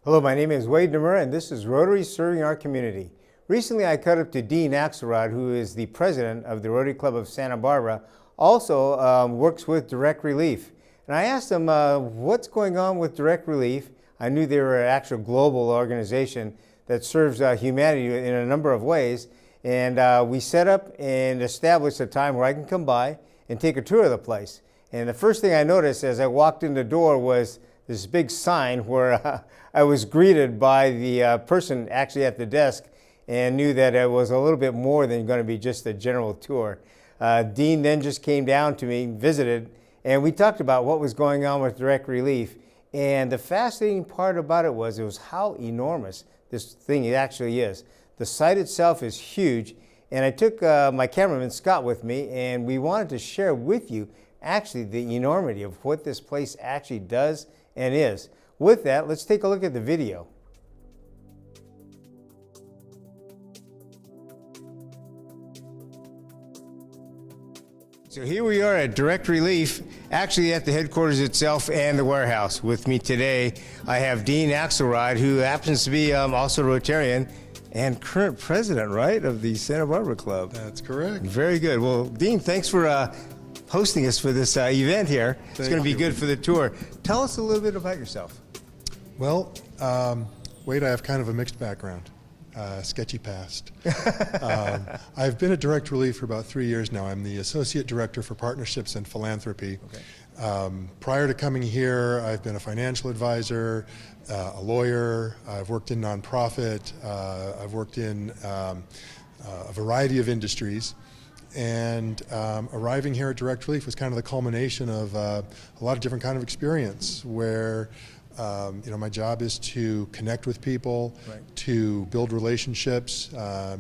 Hello, my name is Wade Nomura, and this is Rotary Serving Our Community. Recently, I caught up to Dean Axelrod, who is the president of the Rotary Club of Santa Barbara, also works with Direct Relief. And I asked him what's going on with Direct Relief. I knew they were an actual global organization that serves humanity in a number of ways. And we set up and established a time where I can come by and take a tour of the place. And the first thing I noticed as I walked in the door was this big sign where I was greeted by the person actually at the desk and knew that it was a little bit more than going to be just a general tour. Dean then just came down to me, visited, and we talked about what was going on with Direct Relief. And the fascinating part about it was how enormous this thing actually is. The site itself is huge, and I took my cameraman Scott with me, and we wanted to share with you actually the enormity of what this place actually does and is. With that, let's take a look at the video. So here we are at Direct Relief, actually at the headquarters itself and the warehouse. With me today, I have Dean Axelrod, who happens to be also Rotarian and current president, right, of the Santa Barbara Club. That's correct. Very good. Well, Dean, thanks for hosting us for this event here. It's going to be good for the tour. Tell us a little bit about yourself. Well, Wade, I have kind of a mixed background, sketchy past. I've been at Direct Relief for about 3 years now. I'm the Associate Director for Partnerships and Philanthropy. Okay. Prior to coming here, I've been a financial advisor, a lawyer. I've worked in nonprofit. I've worked in a variety of industries. And arriving here at Direct Relief was kind of the culmination of a lot of different kind of experience where my job is to connect with people, right, to build relationships,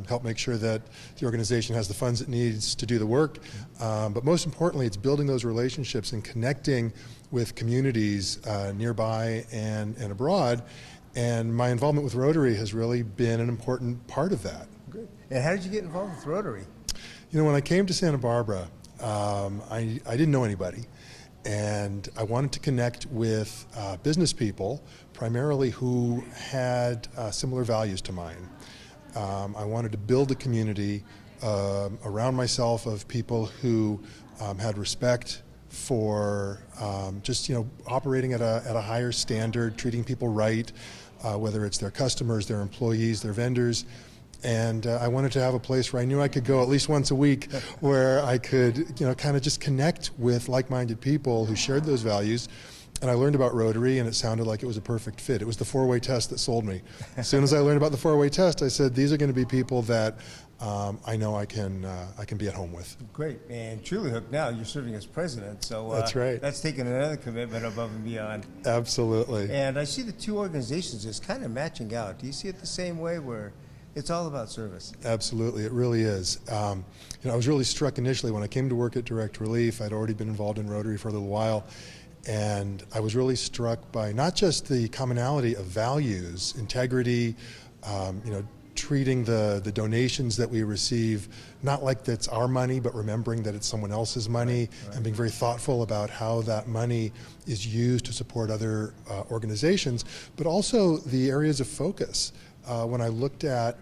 help make sure that the organization has the funds it needs to do the work. But most importantly, it's building those relationships and connecting with communities nearby and abroad. And my involvement with Rotary has really been an important part of that. Good. And how did you get involved with Rotary? You know, when I came to Santa Barbara, I didn't know anybody. And I wanted to connect with business people, primarily who had similar values to mine. I wanted to build a community around myself of people who had respect for just operating at a higher standard, treating people right, whether it's their customers, their employees, their vendors. And I wanted to have a place where I knew I could go at least once a week, where I could, kind of just connect with like-minded people who shared those values. And I learned about Rotary, and it sounded like it was a perfect fit. It was the four-way test that sold me. As soon as I learned about the four-way test, I said, these are going to be people that I know I can be at home with. Great, and truly hooked now. You're serving as president, so that's right. That's taken another commitment above and beyond. Absolutely. And I see the two organizations just kind of matching out. Do you see it the same way, where it's all about service? Absolutely, it really is. I was really struck initially when I came to work at Direct Relief. I'd already been involved in Rotary for a little while, and I was really struck by not just the commonality of values, integrity, treating the donations that we receive not like that's our money, but remembering that it's someone else's money, right, and being very thoughtful about how that money is used to support other organizations, but also the areas of focus. When I looked at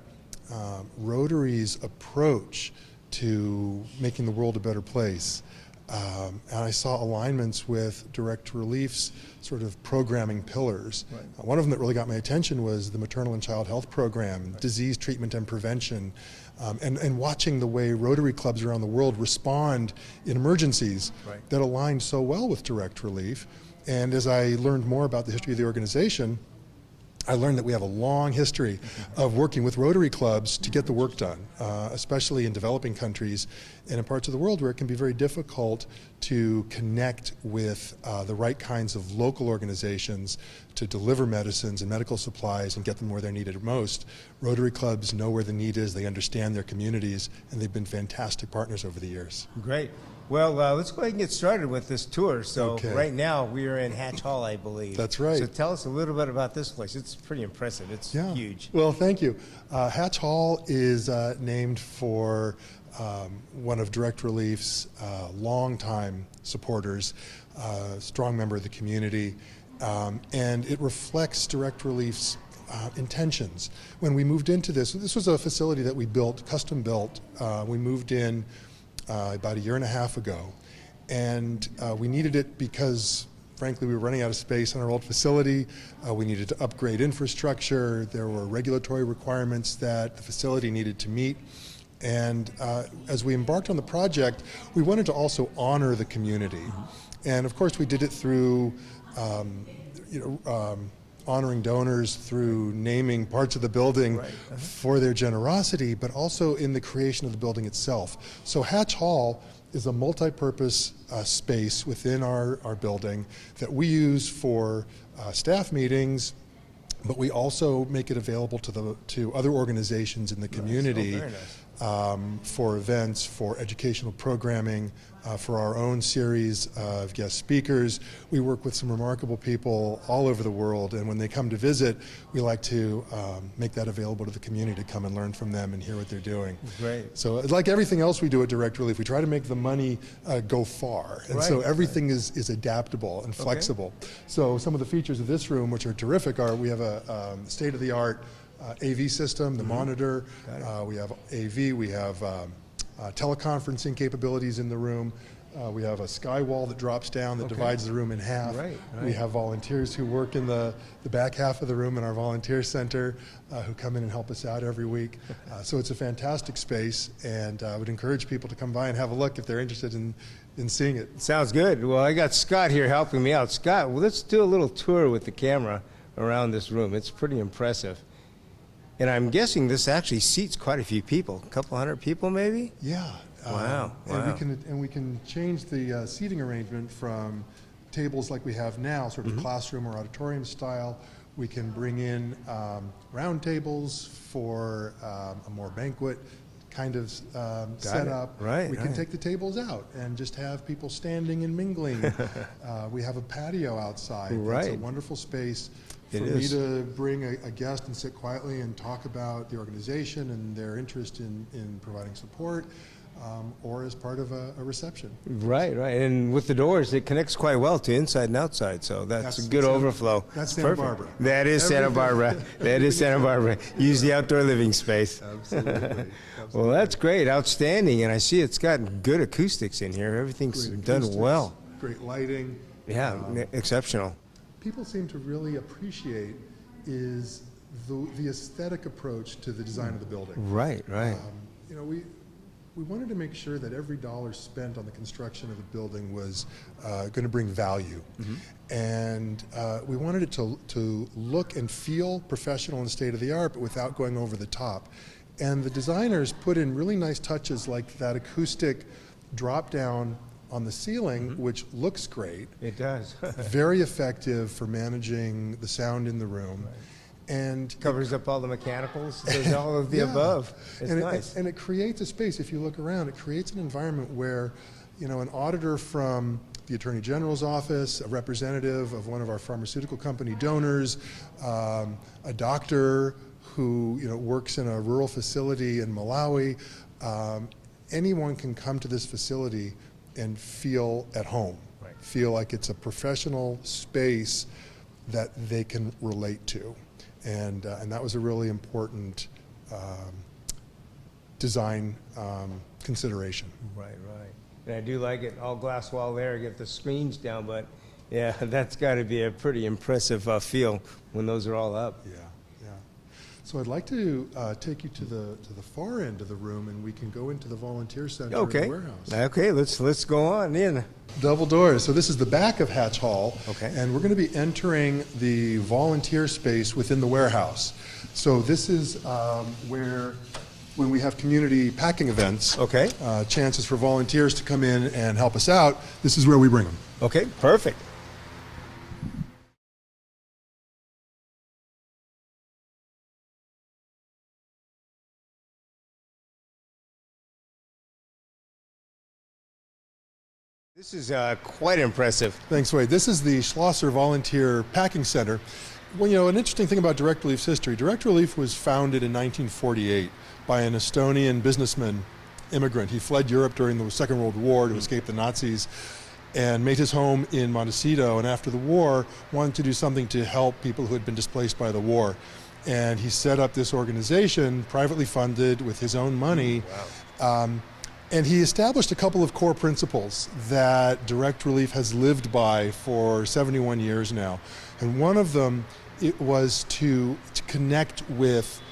Rotary's approach to making the world a better place, and I saw alignments with Direct Relief's sort of programming pillars. Right. One of them that really got my attention was the maternal and child health program, right, disease treatment and prevention, and watching the way Rotary clubs around the world respond in emergencies, right, that aligned so well with Direct Relief. And as I learned more about the history of the organization, I learned that we have a long history of working with Rotary clubs to get the work done, especially in developing countries and in parts of the world where it can be very difficult to connect with the right kinds of local organizations to deliver medicines and medical supplies and get them where they're needed most. Rotary clubs know where the need is, they understand their communities, and they've been fantastic partners over the years. Great. Well, let's go ahead and get started with this tour. So okay, right now we are in Hatch Hall, I believe. That's right. So tell us a little bit about this place. It's pretty impressive. It's huge. Well, thank you. Hatch Hall is named for one of Direct Relief's longtime supporters, strong member of the community, and it reflects Direct Relief's intentions. When we moved into this was a facility that we built, custom built. We moved in about a year and a half ago, and we needed it because frankly we were running out of space in our old facility. We needed to upgrade infrastructure. There were regulatory requirements that the facility needed to meet. And as we embarked on the project, we wanted to also honor the community. And of course we did it through honoring donors through naming parts of the building for their generosity, but also in the creation of the building itself. So Hatch Hall is a multi-purpose space within our building that we use for staff meetings, but we also make it available to other organizations in the community. Oh, very nice. For events, for educational programming, for our own series of guest speakers. We work with some remarkable people all over the world, and when they come to visit, we like to make that available to the community to come and learn from them and hear what they're doing. Great. So like everything else we do at Direct Relief, we try to make the money go far, and so everything is adaptable and flexible. So some of the features of this room, which are terrific, are we have a state-of-the-art AV system, the monitor, we have AV, we have teleconferencing capabilities in the room, we have a skywall that drops down that divides the room in half. We have volunteers who work in the back half of the room in our volunteer center who come in and help us out every week. So it's a fantastic space, and I would encourage people to come by and have a look if they're interested in seeing it. Sounds good. Well, I got Scott here helping me out. Scott, well, let's do a little tour with the camera around this room. It's pretty impressive. And I'm guessing this actually seats quite a few people, a couple hundred people maybe? Yeah. Wow. And we can change the seating arrangement from tables like we have now, sort of classroom or auditorium style. We can bring in round tables for a more banquet kind of setup. We can take the tables out and just have people standing and mingling. We have a patio outside. It's a wonderful space for me to bring a guest and sit quietly and talk about the organization and their interest in providing support, or as part of a reception. Right. And with the doors, it connects quite well to inside and outside, so that's a good overflow. That's Santa Barbara. That is Santa Barbara. That is Santa Barbara. Use the outdoor living space. Absolutely. Well, that's great. Outstanding. And I see it's got good acoustics in here. Everything's done well. Great lighting. Yeah, exceptional. People seem to really appreciate is the aesthetic approach to the design of the building. Right. We wanted to make sure that every dollar spent on the construction of the building was going to bring value. And we wanted it to look and feel professional and state-of-the-art, but without going over the top. And the designers put in really nice touches like that acoustic drop-down on the ceiling, which looks great. It does. Very effective for managing the sound in the room. And covers up all the mechanicals, does all of the above. It's nice. And it creates a space, if you look around, it creates an environment where, an auditor from the Attorney General's office, a representative of one of our pharmaceutical company donors, a doctor who works in a rural facility in Malawi, anyone can come to this facility and feel at home, feel like it's a professional space that they can relate to. And that was a really important design consideration. Right. And I do like it, all glass wall there, get the screens down, but yeah, that's got to be a pretty impressive feel when those are all up. Yeah. So I'd like to take you to the far end of the room, and we can go into the volunteer center and the warehouse. Okay, let's go on in. Double doors. So this is the back of Hatch Hall, and we're going to be entering the volunteer space within the warehouse. So this is where, when we have community packing events, chances for volunteers to come in and help us out, this is where we bring them. Okay, perfect. This is quite impressive. Thanks, Wade. This is the Schlosser Volunteer Packing Center. Well, an interesting thing about Direct Relief's history, Direct Relief was founded in 1948 by an Estonian businessman, immigrant. He fled Europe during the Second World War to escape the Nazis. and made his home in Montecito, and after the war wanted to do something to help people who had been displaced by the war. And he set up this organization, privately funded with his own money. Wow. And he established a couple of core principles that Direct Relief has lived by for 71 years now. And one of them, it was to connect with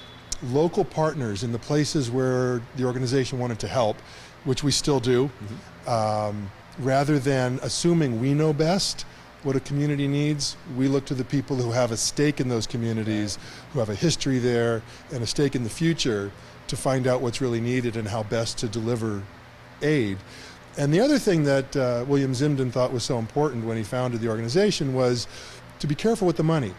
local partners in the places where the organization wanted to help, which we still do. Rather than assuming we know best what a community needs, we look to the people who have a stake in those communities, who have a history there and a stake in the future, to find out what's really needed and how best to deliver aid. And the other thing that William Zimden thought was so important when he founded the organization was to be careful with the money.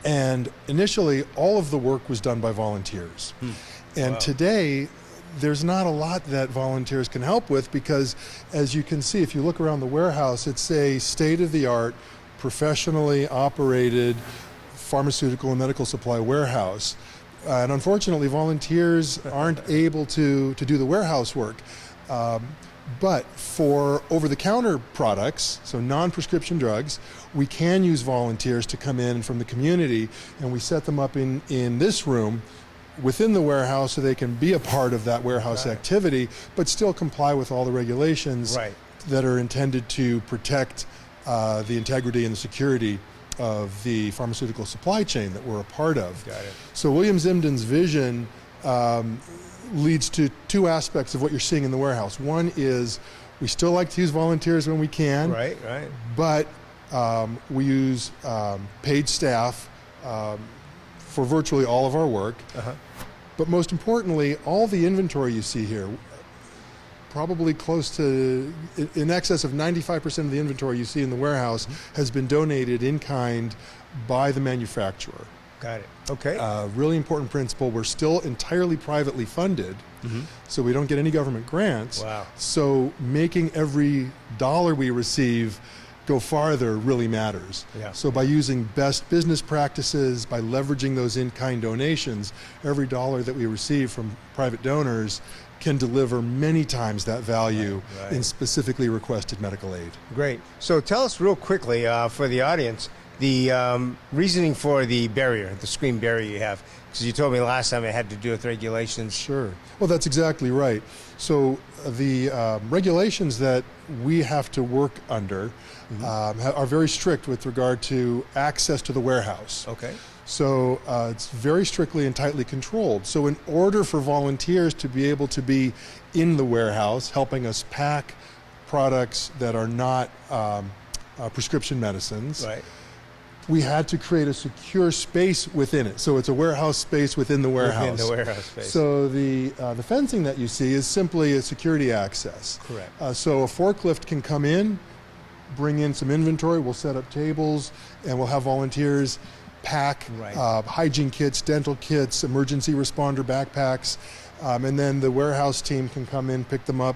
And initially, all of the work was done by volunteers. And today, there's not a lot that volunteers can help with, because as you can see, if you look around the warehouse, it's a state-of-the-art, professionally operated pharmaceutical and medical supply warehouse. And unfortunately, volunteers aren't able to do the warehouse work. But for over-the-counter products, so non-prescription drugs, we can use volunteers to come in from the community, and we set them up in this room within the warehouse so they can be a part of that warehouse activity, but still comply with all the regulations that are intended to protect the integrity and the security of the pharmaceutical supply chain that we're a part of. Got it. So William Zimden's vision leads to two aspects of what you're seeing in the warehouse. One is we still like to use volunteers when we can, but we use paid staff for virtually all of our work. But most importantly, all the inventory you see here, probably close to, in excess of 95% of the inventory you see in the warehouse has been donated in kind by the manufacturer. Got it. Okay. Really important principle. We're still entirely privately funded, so we don't get any government grants. Wow. So making every dollar we receive go farther really matters. So by using best business practices, by leveraging those in-kind donations, every dollar that we receive from private donors can deliver many times that value in specifically requested medical aid. Great. So tell us real quickly for the audience, the reasoning for the barrier, the screen barrier you have, because you told me last time it had to do with regulations. Sure. Well, that's exactly right. So the regulations that we have to work under are very strict with regard to access to the warehouse. Okay. So it's very strictly and tightly controlled. So in order for volunteers to be able to be in the warehouse helping us pack products that are not prescription medicines, we had to create a secure space within it. So it's a warehouse space within the warehouse. Within the warehouse space. So the fencing that you see is simply a security access. Correct. So a forklift can come in, bring in some inventory, we'll set up tables, and we'll have volunteers pack hygiene kits, dental kits, emergency responder backpacks, and then the warehouse team can come in, pick them up,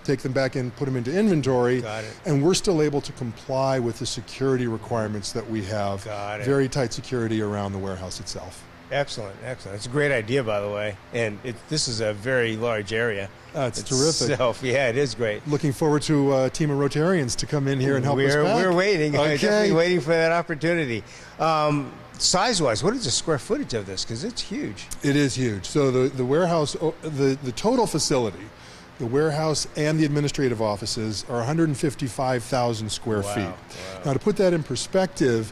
take them back in, put them into inventory, and we're still able to comply with the security requirements that we have. Very tight security around the warehouse itself. Excellent, excellent. It's a great idea, by the way, and this is a very large area. It's terrific. Yeah, it is great. Looking forward to a team of Rotarians to come in here and help us pack. We're waiting. Okay. Definitely waiting for that opportunity. Size-wise, what is the square footage of this? Because it's huge. It is huge. So the warehouse, the total facility, the warehouse and the administrative offices are 155,000 square feet. Wow. Now, to put that in perspective,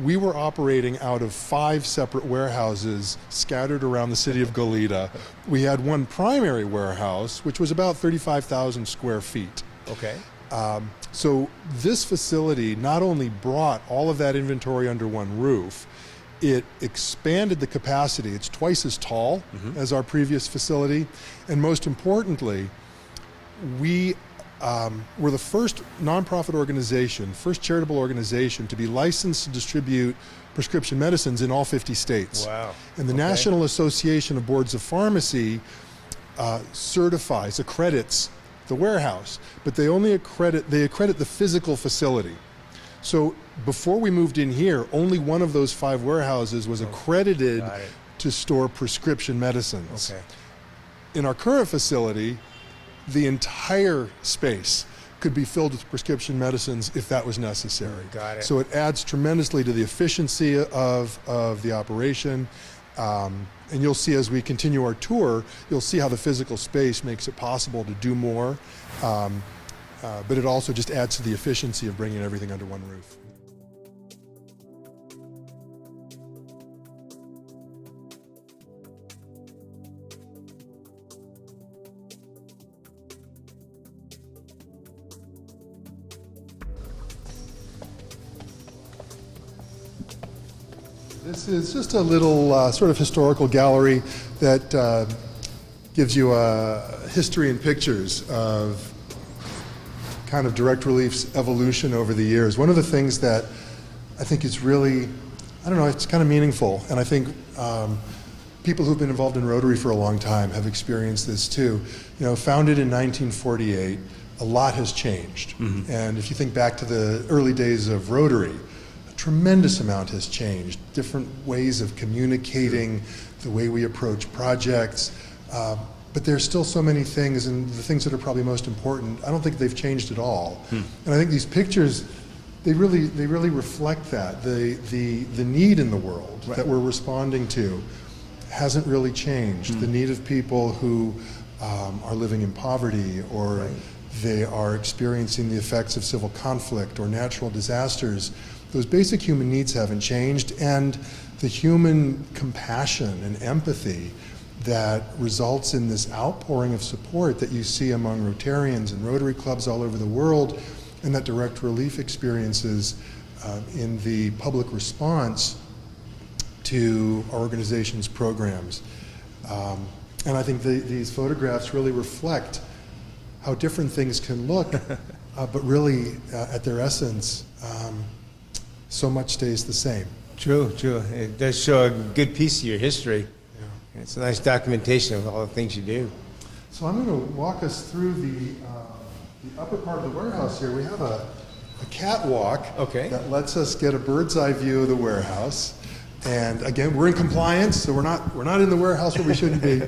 we were operating out of 5 separate warehouses scattered around the city of Goleta. We had one primary warehouse, which was about 35,000 square feet. Okay. So this facility not only brought all of that inventory under one roof, it expanded the capacity. It's twice as tall as our previous facility. And most importantly, we were the first nonprofit organization, first charitable organization to be licensed to distribute prescription medicines in all 50 states. Wow. And the National Association of Boards of Pharmacy accredits the warehouse, but they accredit the physical facility. So before we moved in here, only one of those 5 warehouses was accredited to store prescription medicines. Okay. In our current facility, the entire space could be filled with prescription medicines if that was necessary. Got it. So it adds tremendously to the efficiency of the operation. And you'll see as we continue our tour, you'll see how the physical space makes it possible to do more. But it also just adds to the efficiency of bringing everything under one roof. This is just a little sort of historical gallery that gives you a history and pictures of kind of direct relief's evolution over the years. One of the things that I think is really, I don't know, it's kind of meaningful, and I think people who've been involved in Rotary for a long time have experienced this too. You know, founded in 1948, a lot has changed. And if you think back to the early days of Rotary, tremendous amount has changed. Different ways of communicating, the way we approach projects, but there's still so many things, and the things that are probably most important, I don't think they've changed at all. And I think these pictures, they really reflect that. The need in the world that we're responding to hasn't really changed. The need of people who are living in poverty, or they are experiencing the effects of civil conflict or natural disasters. Those basic human needs haven't changed, and the human compassion and empathy that results in this outpouring of support that you see among Rotarians and Rotary clubs all over the world, and that direct relief experiences in the public response to our organization's programs. And I think these photographs really reflect how different things can look, but really at their essence, so much stays the same. True. It does show a good piece of your history. Yeah. It's a nice documentation of all the things you do. So I'm going to walk us through the upper part of the warehouse here. We have a catwalk that lets us get a bird's eye view of the warehouse. And again, we're in compliance, so we're not in the warehouse where we shouldn't be.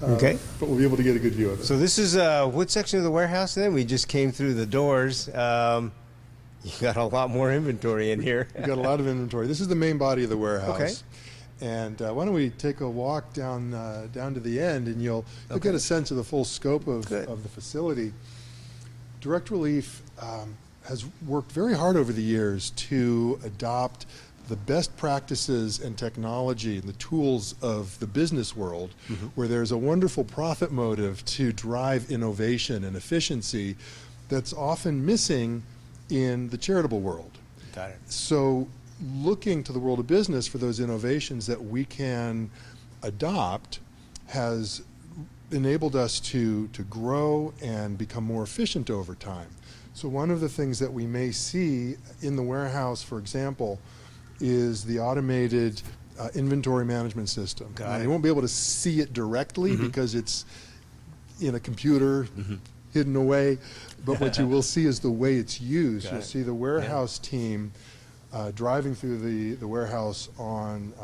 But we'll be able to get a good view of it. So this is what section of the warehouse then? We just came through the doors. You got a lot more inventory in here. We've got a lot of inventory. This is the main body of the warehouse. Okay. And why don't we take a walk down to the end, and you'll get a sense of the full scope of the facility. Direct Relief has worked very hard over the years to adopt the best practices and technology and the tools of the business world, where there's a wonderful profit motive to drive innovation and efficiency that's often missing in the charitable world. Got it. So looking to the world of business for those innovations that we can adopt has enabled us to grow and become more efficient over time. So one of the things that we may see in the warehouse, for example, is the automated inventory management system. Now, you won't be able to see it directly because it's in a computer hidden away, but what you will see is the way it's used. You'll see the warehouse team driving through the warehouse on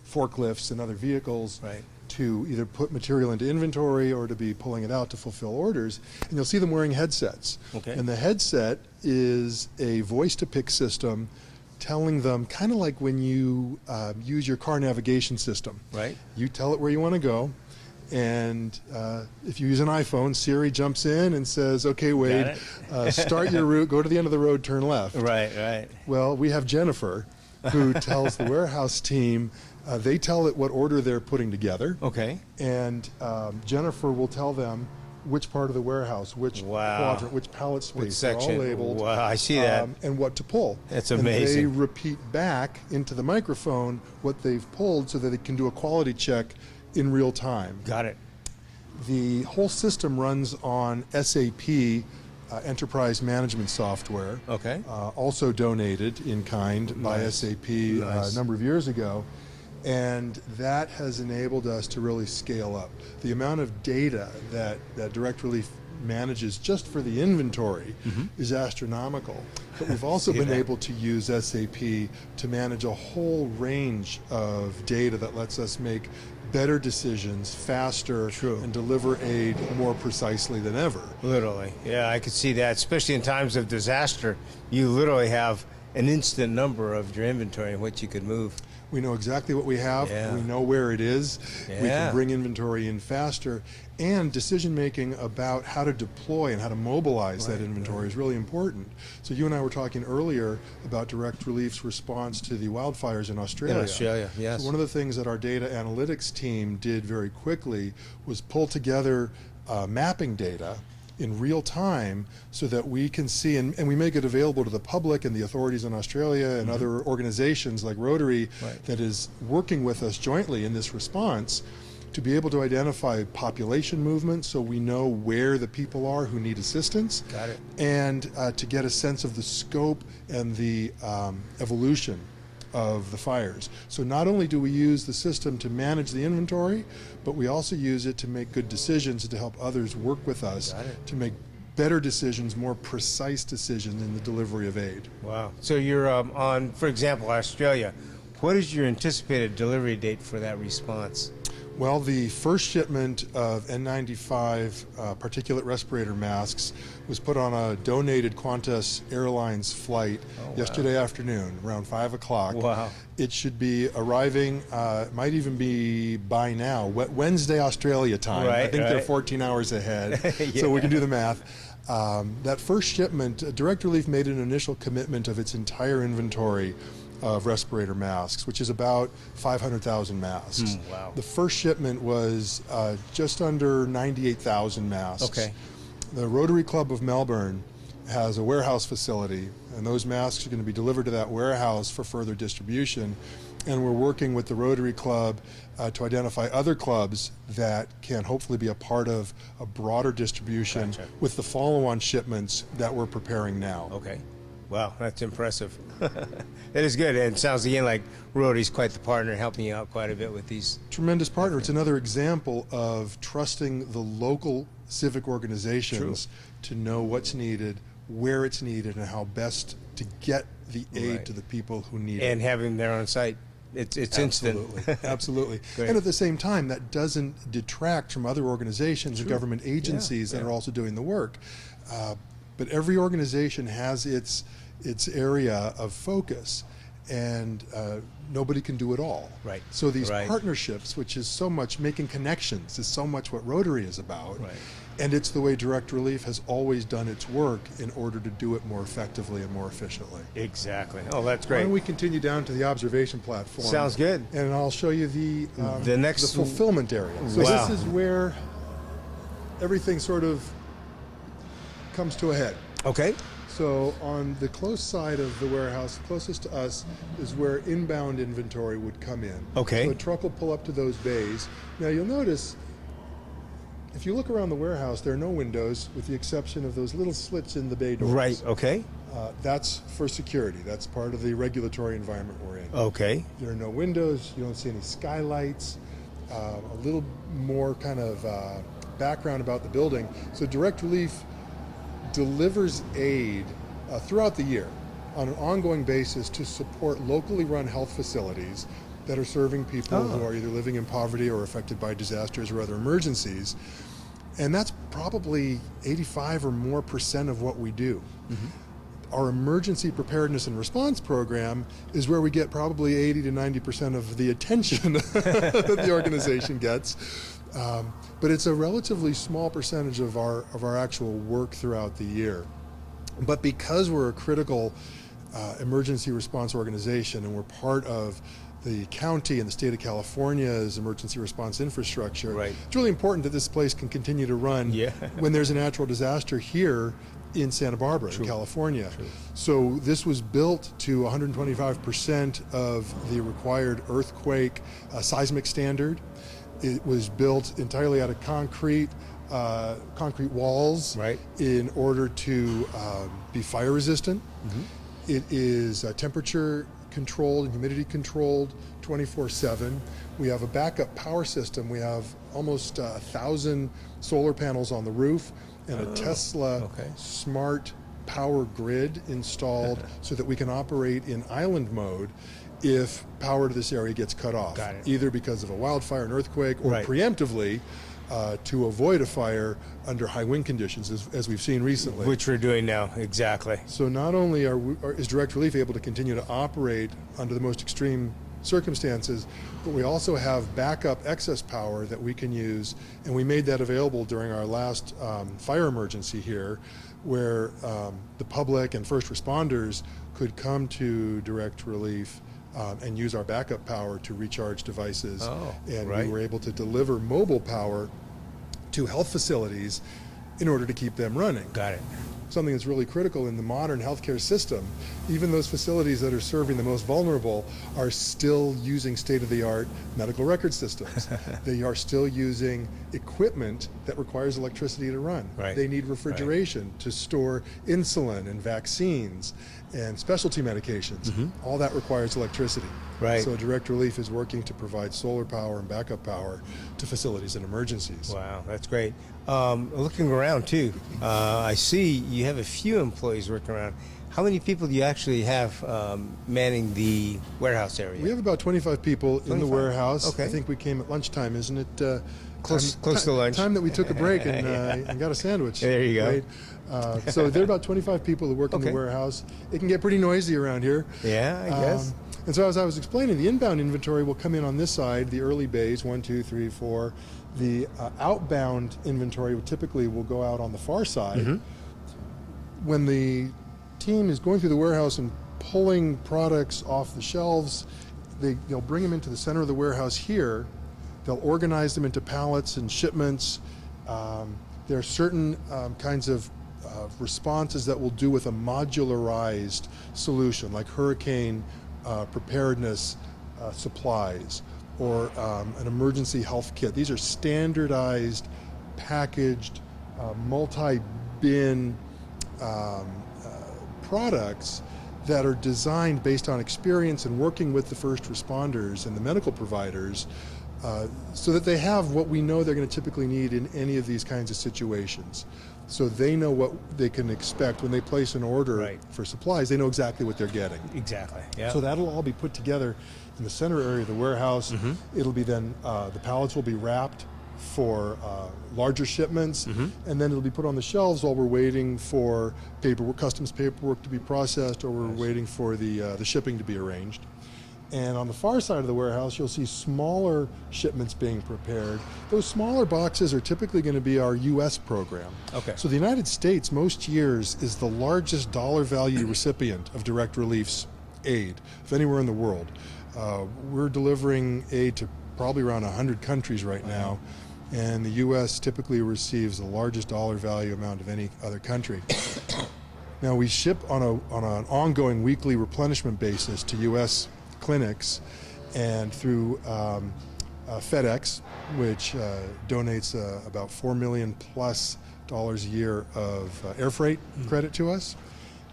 forklifts and other vehicles to either put material into inventory or to be pulling it out to fulfill orders. And you'll see them wearing headsets. And the headset is a voice-to-pick system telling them, kind of like when you use your car navigation system. You tell it where you want to go. And if you use an iPhone, Siri jumps in and says, okay, Wade, start your route, go to the end of the road, turn left. Well, we have Jennifer, who tells the warehouse team, they tell it what order they're putting together. And Jennifer will tell them which part of the warehouse, which quadrant, which pallet space, they're all labeled. I see that. And what to pull. That's amazing. And they repeat back into the microphone what they've pulled so that they can do a quality check in real time. Got it. The whole system runs on SAP enterprise management software. Also donated in kind by SAP a number of years ago. And that has enabled us to really scale up. The amount of data that Direct Relief manages just for the inventory is astronomical. But we've also been able to use SAP to manage a whole range of data that lets us make better decisions faster True. and deliver aid more precisely than ever. Literally. Yeah, I could see that, especially in times of disaster. You literally have an instant number of your inventory and what you could move. We know exactly what we have. Yeah. We know where it is. Yeah. We can bring inventory in faster. And decision making about how to deploy and how to mobilize that inventory is really important. So you and I were talking earlier about Direct Relief's response to the wildfires in Australia. In Australia, yes. So one of the things that our data analytics team did very quickly was pull together mapping data in real time so that we can see, and we make it available to the public and the authorities in Australia and other organizations like Rotary that is working with us jointly in this response, to be able to identify population movement so we know where the people are who need assistance. Got it. And to get a sense of the scope and the evolution of the fires. So not only do we use the system to manage the inventory, but we also use it to make good decisions and to help others work with us to make better decisions, more precise decisions in the delivery of aid. Wow. So you're on, for example, Australia. What is your anticipated delivery date for that response? Well, the first shipment of N95 particulate respirator masks was put on a donated Qantas Airlines flight yesterday afternoon around 5 o'clock. Wow. It should be arriving, might even be by now, Wednesday Australia time. I think they're 14 hours ahead, so we can do the math. That first shipment, Direct Relief made an initial commitment of its entire inventory of respirator masks, which is about 500,000 masks. Wow. The first shipment was just under 98,000 masks. Okay. The Rotary Club of Melbourne has a warehouse facility, and those masks are going to be delivered to that warehouse for further distribution. And we're working with the Rotary Club to identify other clubs that can hopefully be a part of a broader distribution with the follow-on shipments that we're preparing now. Okay. Wow, that's impressive. That is good. And it sounds again like Rotary's quite the partner, helping you out quite a bit with these. Tremendous partner. It's another example of trusting the local civic organizations to know what's needed, where it's needed, and how best to get the aid to the people who need it. And having their own site. It's instant. Absolutely. Great. And at the same time, that doesn't detract from other organizations and government agencies that are also doing the work. But every organization has its area of focus, and nobody can do it all. Right. So these partnerships, which is so much making connections, is so much what Rotary is about. Right. And it's the way Direct Relief has always done its work in order to do it more effectively and more efficiently. Exactly. Oh, that's great. Why don't we continue down to the observation platform? Sounds good. And I'll show you the next fulfillment area. So this is where everything sort of comes to a head. Okay. So on the close side of the warehouse, closest to us, is where inbound inventory would come in. Okay. So a truck will pull up to those bays. Now you'll notice, if you look around the warehouse, there are no windows with the exception of those little slits in the bay doors. Right, okay. That's for security. That's part of the regulatory environment we're in. Okay. There are no windows. You don't see any skylights. A little more kind of background about the building. So Direct Relief delivers aid throughout the year on an ongoing basis to support locally run health facilities that are serving people who are either living in poverty or affected by disasters or other emergencies. And that's probably 85% or more of what we do. Our emergency preparedness and response program is where we get probably 80 to 90% of the attention that the organization gets. But it's a relatively small percentage of our actual work throughout the year. But because we're a critical emergency response organization and we're part of the county and the state of California's emergency response infrastructure, it's really important that this place can continue to run when there's a natural disaster here in Santa Barbara, in California. So this was built to 125% of the required earthquake seismic standard. It was built entirely out of concrete walls in order to be fire resistant. It is temperature controlled and humidity controlled 24/7. We have a backup power system. We have almost 1,000 solar panels on the roof and a Tesla smart power grid installed so that we can operate in island mode. if power to this area gets cut off, Got it. either because of a wildfire, an earthquake, or Right. preemptively to avoid a fire under high wind conditions, as we've seen recently. Which we're doing now, exactly. So not only is Direct Relief able to continue to operate under the most extreme circumstances, but we also have backup excess power that we can use, and we made that available during our last fire emergency here, where the public and first responders could come to Direct Relief and use our backup power to recharge devices. And right. we were able to deliver mobile power to health facilities in order to keep them running. Got it. Something that's really critical in the modern healthcare system. Even those facilities that are serving the most vulnerable are still using state-of-the-art medical record systems. They are still using equipment that requires electricity to run. Right. They need refrigeration to store insulin and vaccines and specialty medications. All that requires electricity. Right. So Direct Relief is working to provide solar power and backup power to facilities in emergencies. Wow, that's great. Looking around too, I see you have a few employees working around. How many people do you actually have manning the warehouse area? We have about 25 people in the 25? warehouse. Okay. I think we came at lunchtime, isn't it? Close to lunch. Time that we took a break and got a sandwich. There you go. Right? So there are about 25 people that work in the Okay. warehouse. It can get pretty noisy around here. Yeah, I guess. And so as I was explaining, the inbound inventory will come in on this side, the early bays, 1, 2, 3, 4. The outbound inventory typically will go out on the far side. When the team is going through the warehouse and pulling products off the shelves, they'll bring them into the center of the warehouse here. They'll organize them into pallets and shipments. There are certain kinds of responses that we'll do with a modularized solution, like hurricane preparedness supplies or an emergency health kit. These are standardized, packaged, multi-bin products that are designed based on experience and working with the first responders and the medical providers so that they have what we know they're going to typically need in any of these kinds of situations. So they know what they can expect when they place an order Right. for supplies. They know exactly what they're getting. Exactly. Yeah. So that'll all be put together in the center area of the warehouse. It'll be then, the pallets will be wrapped for larger shipments, and then it'll be put on the shelves while we're waiting for paperwork, customs paperwork to be processed, or we're waiting for the shipping to be arranged. And on the far side of the warehouse, you'll see smaller shipments being prepared. Those smaller boxes are typically going to be our U.S. program. Okay. So the United States, most years, is the largest dollar value recipient of Direct Relief's aid of anywhere in the world. We're delivering aid to probably around 100 countries right now, and the U.S. typically receives the largest dollar value amount of any other country. Now, we ship on an ongoing weekly replenishment basis to U.S. clinics and through FedEx, which donates about $4 million plus a year of air freight credit to us.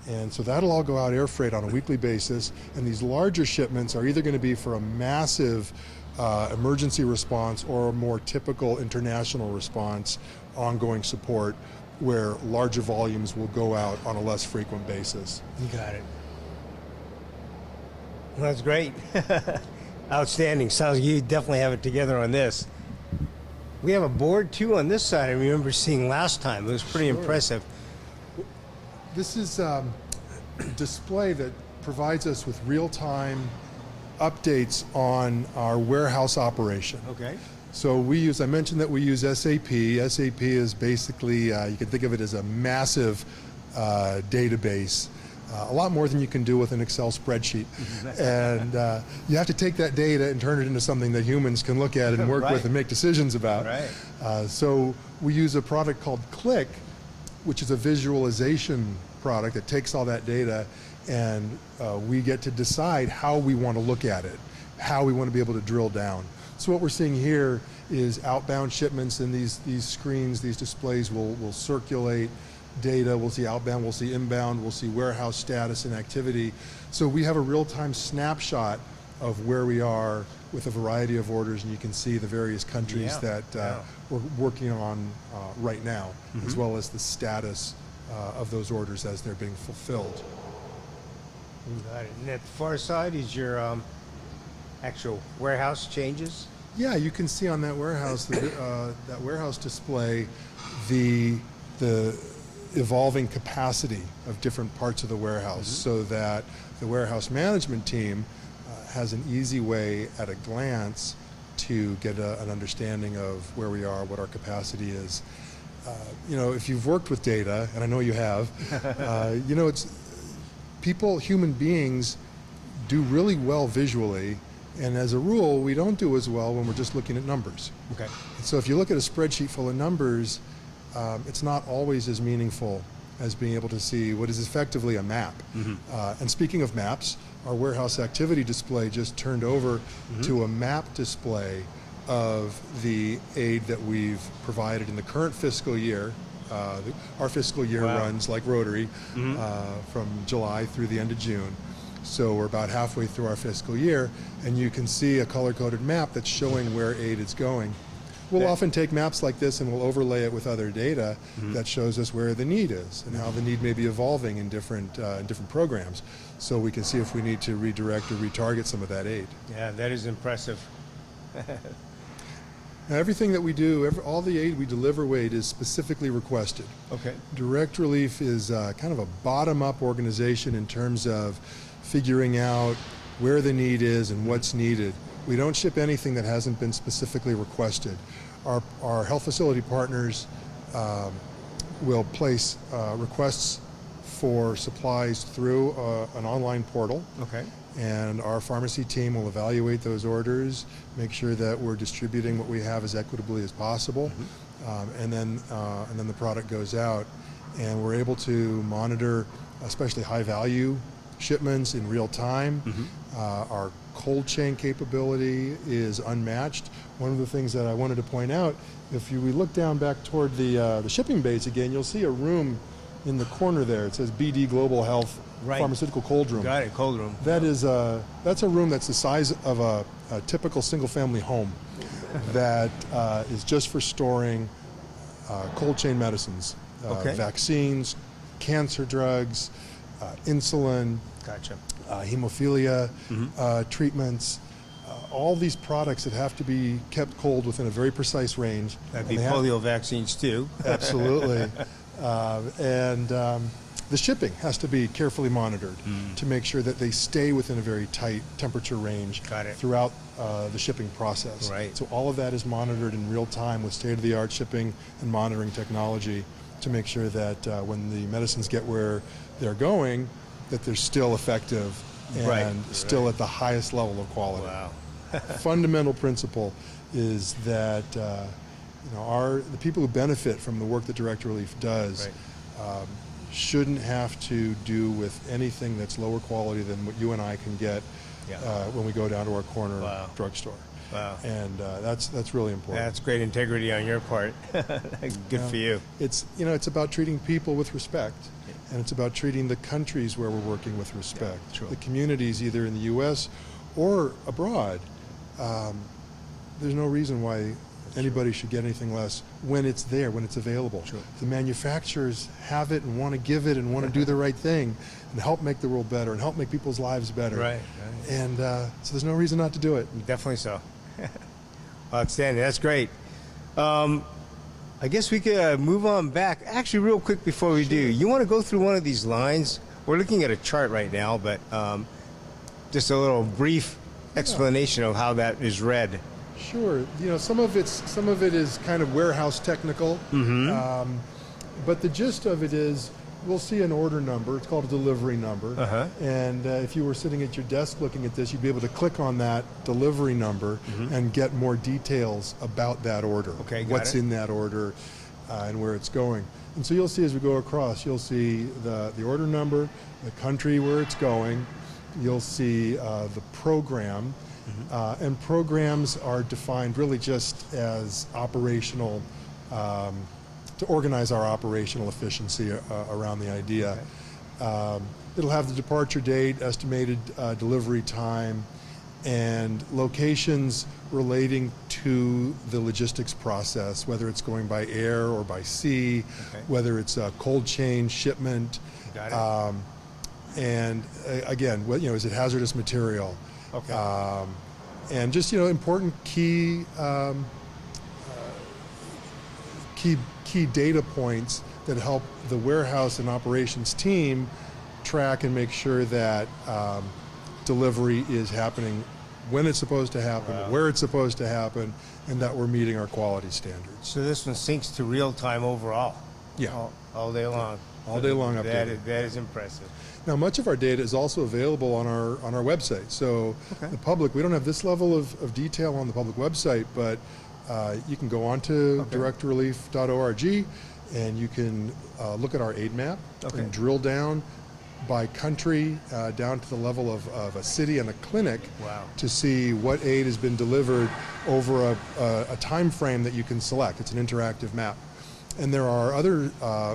And so that'll all go out air freight on a weekly basis. And these larger shipments are either going to be for a massive emergency response or a more typical international response, ongoing support, where larger volumes will go out on a less frequent basis. You got it. Well, that's great. Outstanding. Sounds like you definitely have it together on this. We have a board too on this side I remember seeing last time. It was pretty impressive. This is a display that provides us with real-time updates on our warehouse operation. Okay. So I mentioned that we use SAP. SAP is basically, you can think of it as a massive database. A lot more than you can do with an Excel spreadsheet. And you have to take that data and turn it into something that humans can look at and work Right. with and make decisions about. Right. So we use a product called Click, which is a visualization product that takes all that data, and we get to decide how we want to look at it, how we want to be able to drill down. So what we're seeing here is outbound shipments, and these screens, these displays will circulate data. We'll see outbound, we'll see inbound, we'll see warehouse status and activity. So we have a real-time snapshot of where we are with a variety of orders, and you can see the various countries that we're working on right now, as well as the status of those orders as they're being fulfilled. You got it. And at the far side is your actual warehouse changes? Yeah, you can see on that warehouse that warehouse display the evolving capacity of different parts of the warehouse, so that the warehouse management team has an easy way at a glance to get an understanding of where we are, what our capacity is. You know, if you've worked with data, and I know you have, you know, human beings do really well visually, and as a rule, we don't do as well when we're just looking at numbers. Okay. So if you look at a spreadsheet full of numbers, it's not always as meaningful as being able to see what is effectively a map. And speaking of maps, our warehouse activity display just turned over to a map display of the aid that we've provided in the current fiscal year. Our fiscal year runs like Rotary from July through the end of June. So we're about halfway through our fiscal year, and you can see a color-coded map that's showing where aid is going. We'll often take maps like this and we'll overlay it with other data that shows us where the need is and how the need may be evolving in different programs, so we can see if we need to redirect or retarget some of that aid. Yeah, that is impressive. Now, everything that we do, all the aid we deliver, Wade, is specifically requested. Okay. Direct Relief is kind of a bottom-up organization in terms of figuring out where the need is and what's needed. We don't ship anything that hasn't been specifically requested. Our health facility partners will place requests for supplies through an online portal. Okay. And our pharmacy team will evaluate those orders, make sure that we're distributing what we have as equitably as possible, and then the product goes out, and we're able to monitor especially high-value shipments in real time. Our cold chain capability is unmatched. One of the things that I wanted to point out, if we look down back toward the shipping bays again, you'll see a room in the corner there. It says BD Global Health Pharmaceutical Cold Room. Got it, cold room. That is that's a room that's the size of a typical single-family home that is just for storing cold chain medicines, vaccines, cancer drugs, insulin, hemophilia treatments, all these products that have to be kept cold within a very precise range. That'd be polio vaccines too. Absolutely. The shipping has to be carefully monitored to make sure that they stay within a very tight temperature range throughout the shipping process. Right. So all of that is monitored in real time with state-of-the-art shipping and monitoring technology to make sure that when the medicines get where they're going, that they're still effective and still at the highest level of quality. Wow. Fundamental principle is that the people who benefit from the work that Direct Relief does shouldn't have to do with anything that's lower quality than what you and I can get when we go down to our corner drugstore. Wow. And that's really important. That's great integrity on your part. Good for you. It's about treating people with respect, and it's about treating the countries where we're working with respect. The communities, either in the U.S. or abroad. There's no reason why anybody should get anything less when it's there, when it's available. The manufacturers have it and want to give it and want to do the right thing and help make the world better and help make people's lives better. And so there's no reason not to do it. Definitely so. Outstanding. That's great. I guess we could move on back. Actually, real quick before we do, you want to go through one of these lines? We're looking at a chart right now, but just a little brief explanation of how that is read. Sure. Some of it is kind of warehouse technical, but the gist of it is we'll see an order number. It's called a delivery number, and if you were sitting at your desk looking at this, you'd be able to click on that delivery number and get more details about that order, what's in that order, and where it's going. And so you'll see as we go across, you'll see the order number, the country where it's going. You'll see the program. And programs are defined really just as operational, to organize our operational efficiency around the idea. It'll have the departure date, estimated delivery time, and locations relating to the logistics process, whether it's going by air or by sea, whether it's a cold chain shipment. Got it. And again, is it hazardous material? and just important key key data points that help the warehouse and operations team track and make sure that delivery is happening when it's supposed to happen, where it's supposed to happen, and that we're meeting our quality standards. So this one syncs to real time overall? Yeah. All day long? All day long updated. That is impressive. Now, much of our data is also available on our website. So the public, we don't have this level of detail on the public website, but you can go on to directrelief.org and you can look at our aid map and drill down by country down to the level of a city and a clinic to see what aid has been delivered over a time frame that you can select. It's an interactive map. And there are other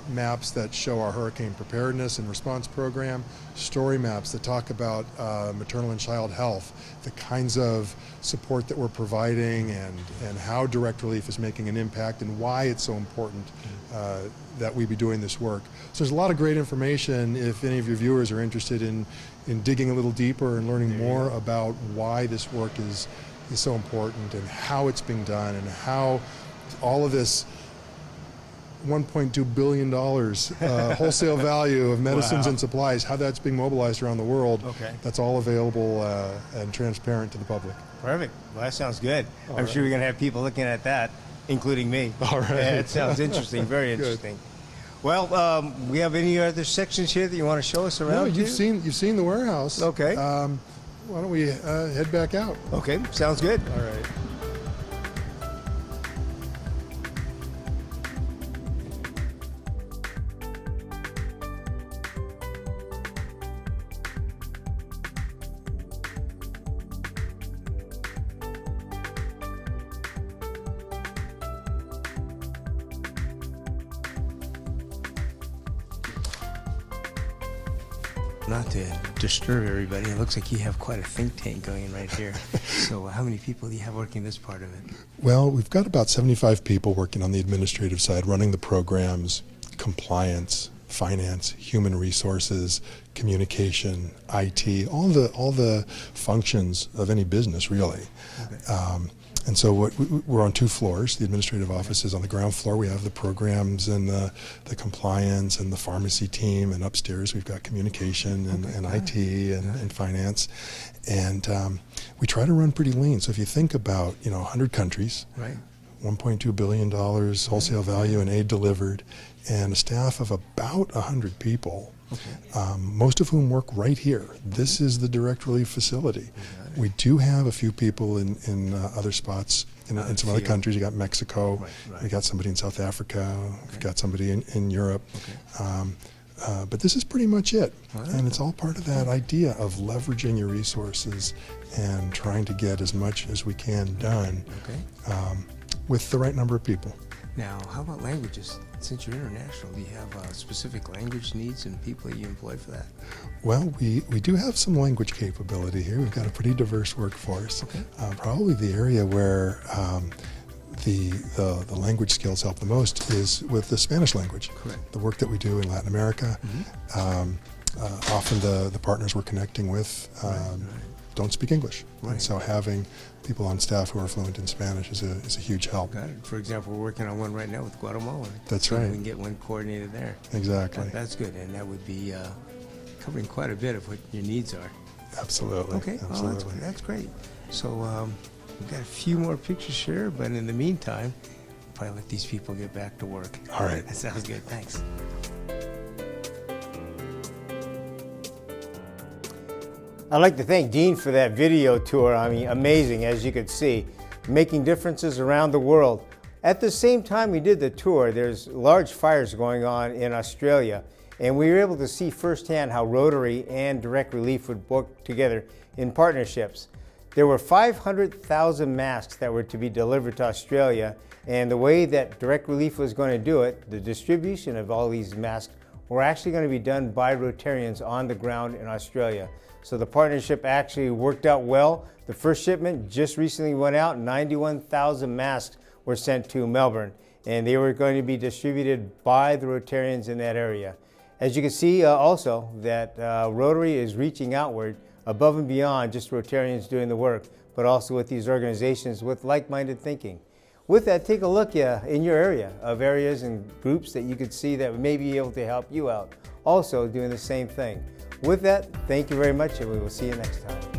maps that show our hurricane preparedness and response program, story maps that talk about maternal and child health, the kinds of support that we're providing, and how Direct Relief is making an impact and why it's so important that we be doing this work. So there's a lot of great information if any of your viewers are interested in digging a little deeper and learning more about why this work is so important and how it's being done and how all of this $1.2 billion wholesale value of medicines and supplies, how that's being mobilized around the world. That's all available and transparent to the public. Perfect. Well, that sounds good. I'm sure we're going to have people looking at that, including me. All right. Yeah, it sounds interesting. Very interesting. Well, we have any other sections here that you want to show us around? No, you've seen the warehouse. Okay. Why don't we head back out? Okay. Sounds good. All right. Not to disturb everybody, it looks like you have quite a think tank going right here. So how many people do you have working this part of it? Well, we've got about 75 people working on the administrative side, running the programs, compliance, finance, human resources, communication, IT, all the functions of any business, really. And so we're on 2 floors. The administrative office is on the ground floor. We have the programs and the compliance and the pharmacy team, and upstairs we've got communication and IT and finance. And we try to run pretty lean. So if you think about 100 countries, $1.2 billion wholesale value and aid delivered, and a staff of about 100 people, most of whom work right here. This is the Direct Relief facility. We do have a few people in other spots in some other countries. You got Mexico, we got somebody in South Africa, we've got somebody in Europe. But this is pretty much it. And it's all part of that idea of leveraging your resources and trying to get as much as we can done with the right number of people. Now, how about languages? Since you're international, do you have specific language needs and people that you employ for that? Well, we do have some language capability here. We've got a pretty diverse workforce. Probably the area where the language skills help the most is with the Spanish language. The work that we do in Latin America, often the partners we're connecting with don't speak English. And so having people on staff who are fluent in Spanish is a huge help. Got it. For example, we're working on one right now with Guatemala. That's so right. We can get one coordinated there. Exactly. That's good, and that would be covering quite a bit of what your needs are. Absolutely. Okay. Absolutely. Well, that's great. So we've got a few more pictures here, but in the meantime, we'll probably let these people get back to work. All right. That sounds good. Thanks. I'd like to thank Dean for that video tour. I mean, amazing, as you could see, making differences around the world. At the same time we did the tour, there's large fires going on in Australia, and we were able to see firsthand how Rotary and Direct Relief would work together in partnerships. There were 500,000 masks that were to be delivered to Australia, and the way that Direct Relief was going to do it, the distribution of all these masks were actually going to be done by Rotarians on the ground in Australia. So the partnership actually worked out well. The first shipment just recently went out. 91,000 masks were sent to Melbourne, and they were going to be distributed by the Rotarians in that area. As you can see also that Rotary is reaching outward above and beyond just Rotarians doing the work but also with these organizations with like-minded thinking. With that, take a look in your area of areas and groups that you could see that may be able to help you out, also doing the same thing. With that, thank you very much, and we will see you next time.